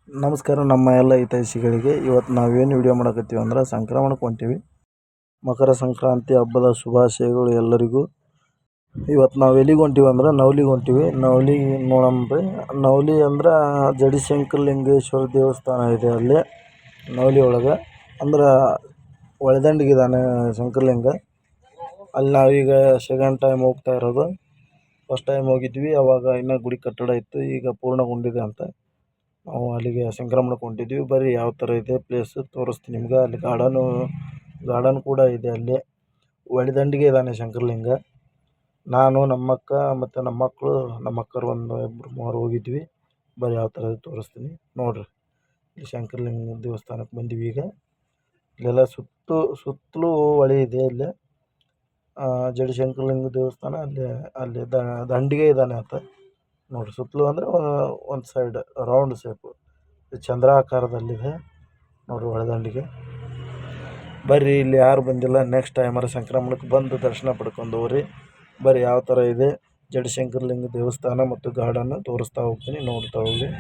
ನಮಸ್ಕಾರ ನಮ್ಮ ಎಲ್ಲ ಹಿತೈಷಿಗಳಿಗೆ. ಇವತ್ತು ನಾವೇನು ವಿಡಿಯೋ ಮಾಡಕತ್ತೀವಿ ಅಂದ್ರೆ ಸಂಕ್ರಮಣಕ್ಕೆ ಹೊಂಟೀವಿ. ಮಕರ ಸಂಕ್ರಾಂತಿ ಹಬ್ಬದ ಶುಭಾಶಯಗಳು ಎಲ್ಲರಿಗೂ. ಇವತ್ತು ನಾವು ಎಲ್ಲಿಗೆ ಹೊಂಟೀವಿ ಅಂದ್ರೆ ನವಲಿಗೆ ಹೊಂಟೀವಿ. ನವಲಿ ನೋಡಂಬ್ರಿ. ನವಲಿ ಅಂದ್ರೆ ಜಡಿಶಂಕರಲಿಂಗೇಶ್ವರ ದೇವಸ್ಥಾನ ಇದೆ ಅಲ್ಲಿ ನವಲಿ ಒಳಗೆ. ಅಂದ್ರೆ ಒಳದಂಡಿಗಿದ್ದಾನೆ ಶಂಕರಲಿಂಗ. ಅಲ್ಲಿ ನಾವೀಗ ಸೆಕೆಂಡ್ ಟೈಮ್ ಹೋಗ್ತಾ ಇರೋದು. ಫಸ್ಟ್ ಟೈಮ್ ಹೋಗಿದ್ವಿ, ಅವಾಗ ಇನ್ನೂ ಗುಡಿ ಕಟ್ಟಡ ಇತ್ತು, ಈಗ ಪೂರ್ಣಗೊಂಡಿದೆ ಅಂತ ನಾವು ಅಲ್ಲಿಗೆ ಸಂಕ್ರಮಣಕ್ಕೆ ಹೊಂಟಿದ್ವಿ. ಬರ್ರಿ ಯಾವ ಥರ ಇದೆ ಪ್ಲೇಸು ತೋರಿಸ್ತೀನಿ ನಿಮ್ಗೆ. ಅಲ್ಲಿ ಗಾರ್ಡನ್ ಕೂಡ ಇದೆ. ಅಲ್ಲಿ ಒಳದಂಡಿಗೆ ಇದ್ದಾನೆ ಶಂಕರಲಿಂಗ. ನಾನು ನಮ್ಮಕ್ಕ ಮತ್ತು ನಮ್ಮ ಮಕ್ಕಳು, ನಮ್ಮ ಅಕ್ಕರು ಒಂದು 2-3 ಹೋಗಿದ್ವಿ. ಬರ್ರಿ ಯಾವ ಥರ ಇದೆ ತೋರಿಸ್ತೀನಿ ನೋಡಿರಿ. ಇಲ್ಲಿ ಶಂಕರಲಿಂಗ ದೇವಸ್ಥಾನಕ್ಕೆ ಬಂದೀವಿ ಈಗ. ಇಲ್ಲೆಲ್ಲ ಸುತ್ತಲೂ ಹೊಳೆ ಇದೆ. ಇಲ್ಲಿ ಜಡಿಶಂಕರಲಿಂಗ ದೇವಸ್ಥಾನ ಅಲ್ಲಿ ದಂಡಿಗೆ ಇದ್ದಾನೆ ಅಂತ ನೋಡಿರಿ. ಸುತ್ತಲೂ ಅಂದರೆ ಒಂದು ಸೈಡ್ ರೌಂಡ್ ಶೇಪು ಚಂದ್ರಾಕಾರದಲ್ಲಿದೆ ನೋಡಿರಿ ಒಳದಂಡಿಗೆ. ಬರ್ರಿ, ಇಲ್ಲಿ ಯಾರು ಬಂದಿಲ್ಲ ನೆಕ್ಸ್ಟ್ ಟೈಮರ ಸಂಕ್ರಮಣಕ್ಕೆ ಬಂದು ದರ್ಶನ ಪಡ್ಕೊಂಡು ಹೋಗ್ರಿ. ಬರ್ರಿ ಯಾವ ಥರ ಇದೆ ಜಡಿಶಂಕರಲಿಂಗ ದೇವಸ್ಥಾನ ಮತ್ತು ಗಾರ್ಡನ್ನು ತೋರಿಸ್ತಾ ಹೋಗ್ತೀನಿ, ನೋಡ್ತಾ ಹೋಗಿ.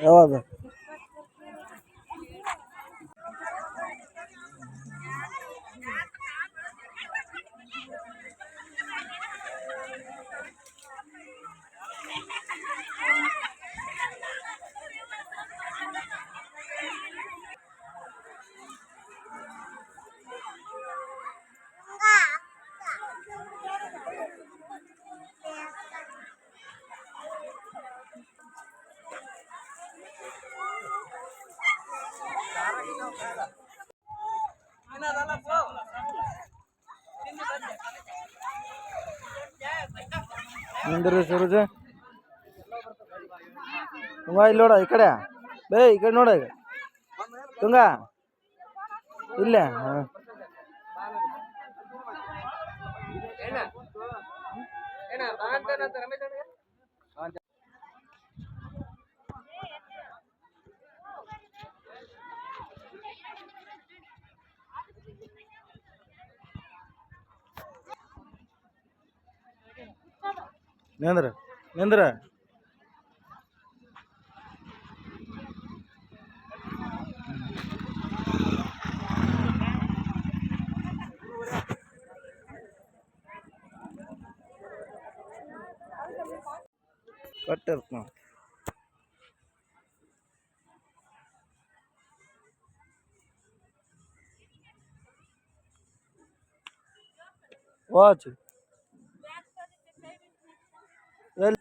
ಯಾವಾಗ ನಿಂದ್ರಿ ಸೂರಜ. ತುಂಗ ಇಲ್ಲಿ ನೋಡ, ಈ ಕಡೆ ಈ ಕಡೆ ನೋಡ ತುಂಗ ಇಲ್ಲೇ. ನಿಂದ್ರ ಕಟ್ಟಿರ್ತ ನಾವು. ವಾಚ್ ಎಲ್ಲಿ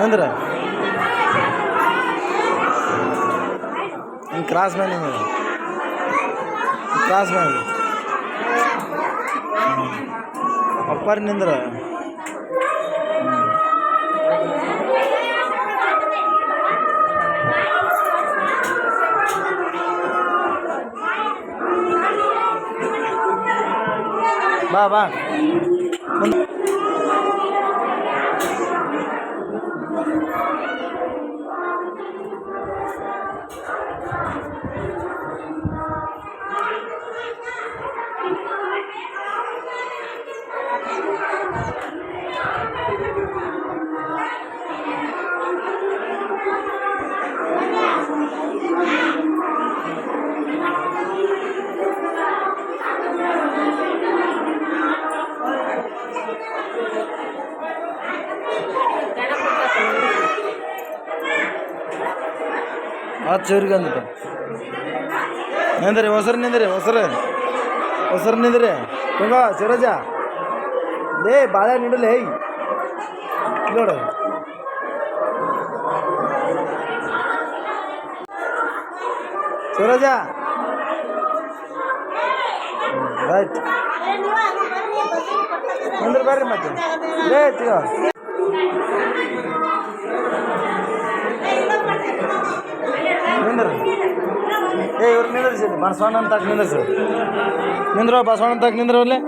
ಅಂದ್ರೆ ಕ್ರಾಸ್ ಮ್ಯಾನ್ ಕ್ರಾಸ್ ಮ್ಯಾನ್ ಅಪ್ಪಾರಿ ನಿಂದ್ರ ಬಾ ಬಾ ಚೂರಿಗೆ ಅಂದ್ಬಿಟ್ಟು ನಿಂದ್ರಿ ಹೊಸರು ನಿಂದ್ರಿ ತುಂಗ ಶಿವರಾಜ ಲೇ ಬಾಳೆ ನಿಡಲೇ ನೋಡು ಶಿವರಾಜ ರೈಟ್ ನಿಂದ್ರಿ ಬರ್ರಿ ಮತ್ತೆ ಲೇ ತಿಗ ನಿಂದ್ರಿ ಇವ್ರು ನಿಂದ್ರಿಸಿ ಬಸವಣ್ಣ ಅಂತ ನಿಂದ್ರಿಸಿ ನಿಂದ್ರ ಬಸವಣ್ಣ ಅಂತ ನಿಂದ್ರ ಅಲ್ಲೇ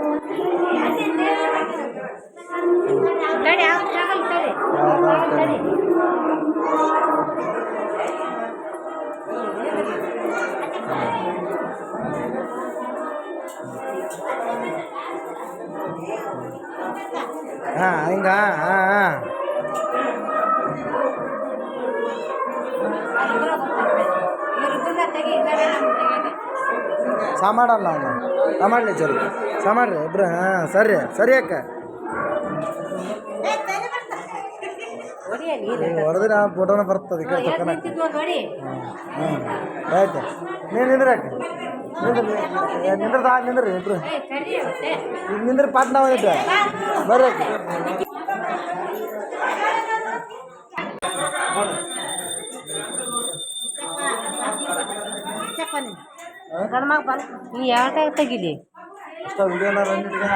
ಹಾಂ ಹಿಂಗ ಹಾಂ ಸಾಮಾಡಲ್ಲ ಅವನು ಸಾಮಾಡ್ಲಿ ಚರಿ ಸಾಮಾಡ್ರಿ ಇಬ್ರು ಹಾಂ ಸರಿ ಸರಿ ಅಕ್ಕ ಹೊಡೆದ್ರೆ ನಾ ಫೋಟೋನ ಬರ್ತದೆ ಹ್ಞೂ ಆಯ್ತು ನೀನು ನಿಂದ್ರಿ ಅಕ್ಕ ನಿಂದ್ರಿ ಇಬ್ರು ಈಗ ನಿಂದ್ರಿ ಪಾಟ್ ನಾವು ಇಟ್ಟು ಬರ್ರಿ ಅಕ್ಕ ಗಂಡ್ಮಗ ಬಂದು ನೀ ಯಾವ ತೆಗಿಲಿ ಅಷ್ಟ ವಿಡಿಯೋನ ಬಂದಿದ್ದೆ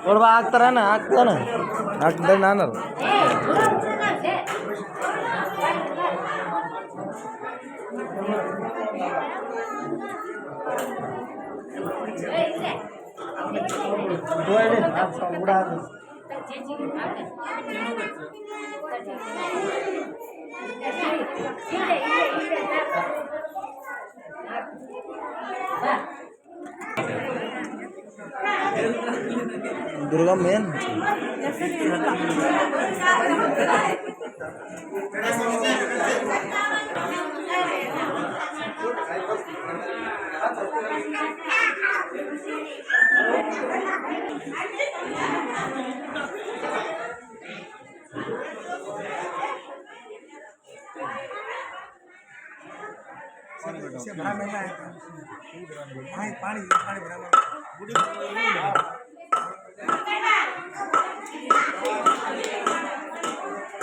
ನೋಡ್ಬಾ ಹಾಕ್ತಾನ ಹಾಕ್ತಾರೆ ನಾನು दुर्गम मेन पानी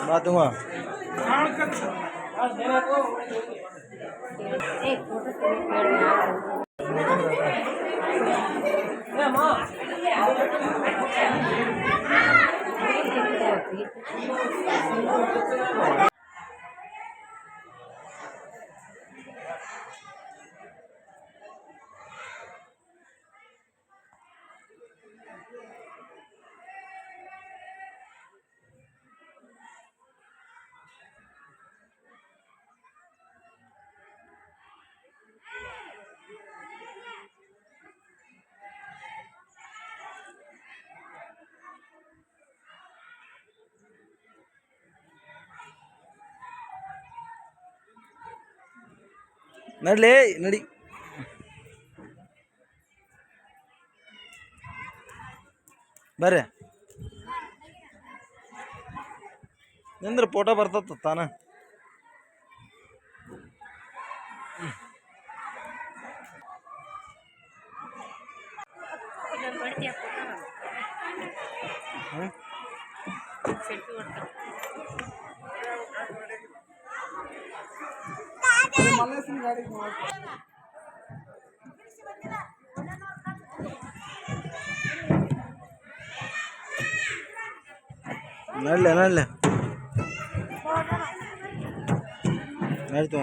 बात हुआ ನಡ್ಲೇ ನಡಿ ಬರ್ರಿ ನಿಂದ್ರ ಫೋಟೋ ಬರ್ತತ್ತ ತಾನ ನಡ್ಲೆ ನಡೀತು.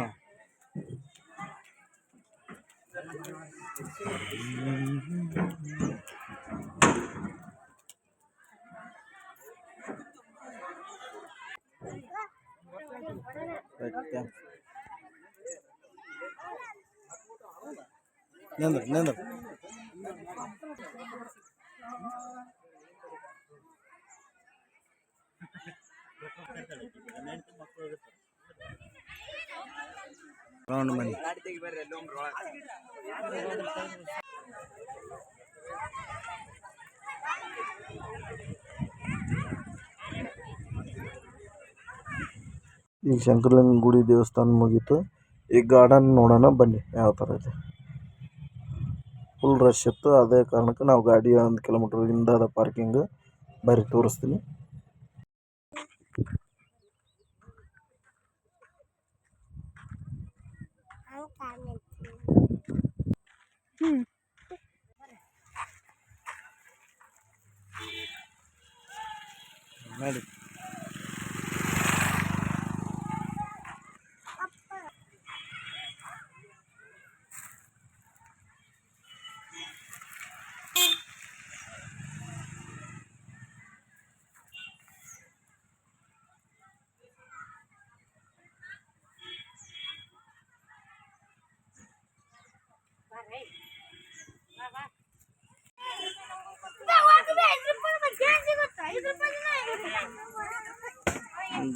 ನಿಂದ್ರ ರೌಂಡ್ ಮನಿ ಈಗ ಶಂಕರಲಿಂಗನ ಗುಡಿ ದೇವಸ್ಥಾನ ಮುಗೀತು. ಈಗ ಗಾರ್ಡನ್ ನೋಡೋಣ ಬನ್ನಿ ಯಾವ ಥರ ಇದೆ. ಫುಲ್ ರಶ್ ಇತ್ತು, ಅದೇ ಕಾರಣಕ್ಕೆ ನಾವು ಗಾಡಿ 1 ಕಿಲೋಮೀಟ್ರ್ ಹಿಂದೆ ಅದ ಪಾರ್ಕಿಂಗ್. ಬರ್ರಿ ತೋರಿಸ್ತೀನಿ. ನೋಡಿ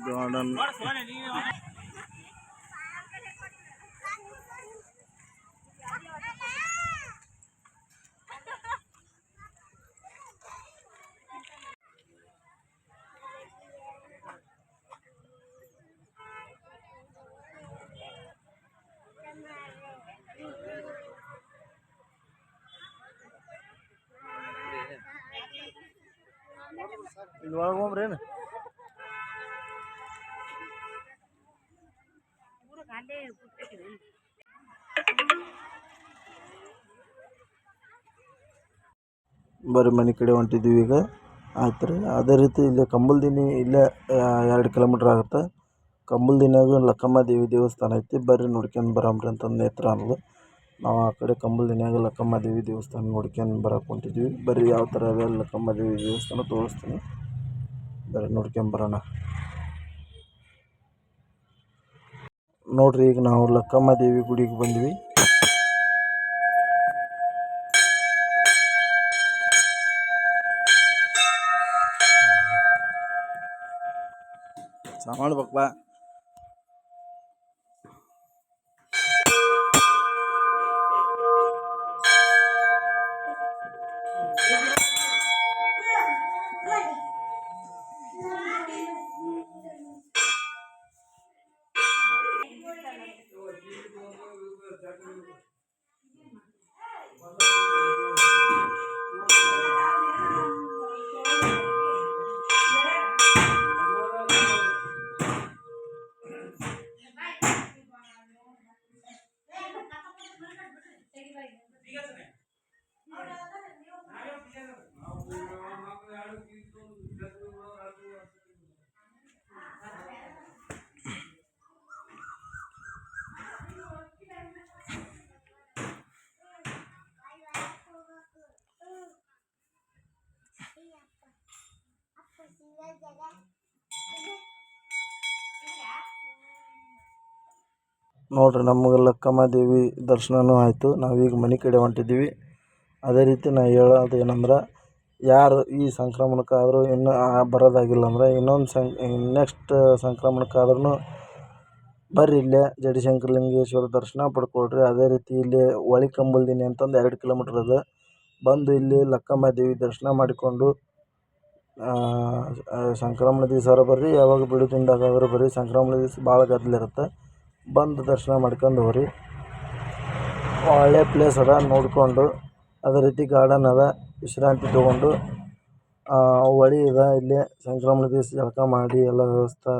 ಗಾರ್ಡನ್ ಇಲ್ಲಿ ಒಳಗೆ ಹೋಗ್ರೇನು? ಬರೀ ಮನೆ ಕಡೆ ಹೊಂಟಿದ್ದೀವಿ ಈಗ. ಆಯ್ತು ರೀ. ಅದೇ ರೀತಿ ಇಲ್ಲೇ ಕಂಬಲ್ದಿನ್ನಿ ಇಲ್ಲೇ 2 ಕಿಲೋಮೀಟ್ರ್ ಆಗುತ್ತೆ. ಕಂಬಲ್ದಿನ್ಯಾಗ ಲಕ್ಕಮ್ಮ ದೇವಿ ದೇವಸ್ಥಾನ ಐತಿ. ಬರ್ರಿ ನೋಡ್ಕೊಂಡು ಬರಾಮ್ರಿ ಅಂತಂದು ನೇತ್ರ ಅನ್ನೋದು. ನಾವು ಆ ಕಡೆ ಕಂಬಲ್ದಿನ್ಯಾಗ ಲಕ್ಕಮ್ಮ ದೇವಿ ದೇವಸ್ಥಾನ ನೋಡ್ಕೊಂಡು ಬರಕ್ಕೆ ಹೊಂಟಿದ್ವಿ. ಬರ್ರಿ ಯಾವ ಥರ ಇದೆ ಲಕ್ಕಮ್ಮ ದೇವಿ ದೇವಸ್ಥಾನ ತೋರಿಸ್ತೀನಿ. ಬರ್ರಿ ನೋಡ್ಕೊಂಬರೋಣ. ನೋಡ್ರಿ ಈಗ ನಾವು ಲಕ್ಕಮ್ಮ ದೇವಿ ಗುಡಿಗೆ ಬಂದ್ವಿ. ಮಾಡ್ಬೇಕು ಬಾ. ನೋಡ್ರಿ ನಮಗೆ ಲಕ್ಕಮ್ಮ ದೇವಿ ದರ್ಶನನೂ ಆಯಿತು. ನಾವೀಗ ಮನೆ ಕಡೆ ಹೊಂಟಿದ್ದೀವಿ. ಅದೇ ರೀತಿ ನಾನು ಹೇಳೋದು ಏನಂದ್ರೆ, ಯಾರು ಈ ಸಂಕ್ರಮಣಕ್ಕಾದರೂ ಇನ್ನೂ ಬರೋದಾಗಿಲ್ಲ ಅಂದರೆ ನೆಕ್ಸ್ಟ್ ಸಂಕ್ರಮಣಕ್ಕಾದ್ರೂ ಬರ್ರಿ ಇಲ್ಲೇ ಜಡಿಶಂಕರಲಿಂಗೇಶ್ವರ ದರ್ಶನ ಪಡ್ಕೊಳ್ರಿ. ಅದೇ ರೀತಿ ಇಲ್ಲಿ ಹೊಳಿ ಕಂಬಲ್ದಿನ್ನಿ ಅಂತಂದು 2 ಕಿಲೋಮೀಟ್ರ್ ಇದೆ. ಬಂದು ಇಲ್ಲಿ ಲಕ್ಕಮ್ಮ ದೇವಿ ದರ್ಶನ ಮಾಡಿಕೊಂಡು ಸಂಕ್ರಮಣ ದಿವಸ ಬರ್ರಿ, ಯಾವಾಗ ಬಿಡುದಿಂದಾಗಾದರೂ ಬರ್ರಿ. ಸಂಕ್ರಮಣ ದಿವಸ ಭಾಳ ಗದ್ದಲಿರುತ್ತೆ. ಬಂದು ದರ್ಶನ ಮಾಡ್ಕೊಂಡು ಹೋಗ್ರಿ. ಒಳ್ಳೆ ಪ್ಲೇಸ್ ಅದ ನೋಡಿಕೊಂಡು. ಅದೇ ರೀತಿ ಗಾರ್ಡನ್ ಅದ, ವಿಶ್ರಾಂತಿ ತೊಗೊಂಡು ಹೊಳಿ ಇದೆ. ಇಲ್ಲಿ ಸಂಕ್ರಮಣ ದಿವಸ ಜಳಕ ಮಾಡಿ ಎಲ್ಲ ವ್ಯವಸ್ಥೆ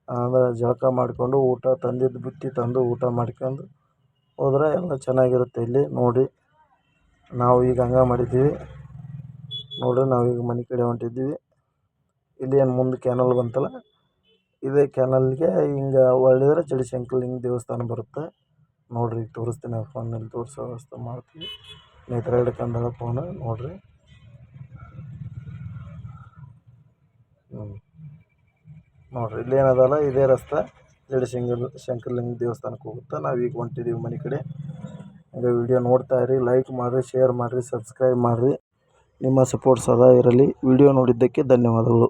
ಅಂದರೆ ಜಳಕ ಮಾಡಿಕೊಂಡು ಊಟ ತಂದಿದ್ದು ಬುತ್ತಿ ತಂದು ಊಟ ಮಾಡ್ಕೊಂಡು ಹೋದ್ರೆ ಎಲ್ಲ ಚೆನ್ನಾಗಿರುತ್ತೆ ಇಲ್ಲಿ ನೋಡಿ. ನಾವು ಈಗ ಹಂಗೆ ಮಾಡಿದ್ದೀವಿ ನೋಡಿರಿ. ನಾವೀಗ ಮನೆ ಕಡೆ ಹೊಂಟಿದ್ದೀವಿ. ಇಲ್ಲಿ ಏನು ಮುಂದೆ ಕ್ಯಾನಲ್ ಬಂತಲ್ಲ, ಇದೇ ಕ್ಯಾನಲ್ಗೆ ಹಿಂಗೆ ಒಳ್ಳಿದ್ರೆ ಜಡಶಂಕರಲಿಂಗ ದೇವಸ್ಥಾನ ಬರುತ್ತೆ ನೋಡಿರಿ. ಈಗ ತೋರಿಸ್ತೀನಿ, ಫೋನಲ್ಲಿ ತೋರಿಸೋ ವ್ಯವಸ್ಥೆ ಮಾಡ್ತೀವಿ. ನೇತ್ರ ಹಿಡ್ಕೊಂಡಾಗ ಫೋನ್ ನೋಡಿರಿ. ನೋಡಿರಿ ಇಲ್ಲಿ ಏನದಲ್ಲ, ಇದೇ ರಸ್ತೆ ಶಂಕರಲಿಂಗ ದೇವಸ್ಥಾನಕ್ಕೆ ಹೋಗುತ್ತೆ. ನಾವೀಗ ಹೊಂಟಿದ್ದೀವಿ ಮನೆ ಕಡೆ. ಹಾಗೆ ವಿಡಿಯೋ ನೋಡ್ತಾ ಇರಿ, ಲೈಕ್ ಮಾಡಿರಿ, ಶೇರ್ ಮಾಡಿರಿ, ಸಬ್ಸ್ಕ್ರೈಬ್ ಮಾಡಿರಿ. ನಿಮ್ಮ ಸಪೋರ್ಟ್ ಸದಾ ಇರಲಿ. ವಿಡಿಯೋ ನೋಡಿದ್ದಕ್ಕೆ ಧನ್ಯವಾದಗಳು.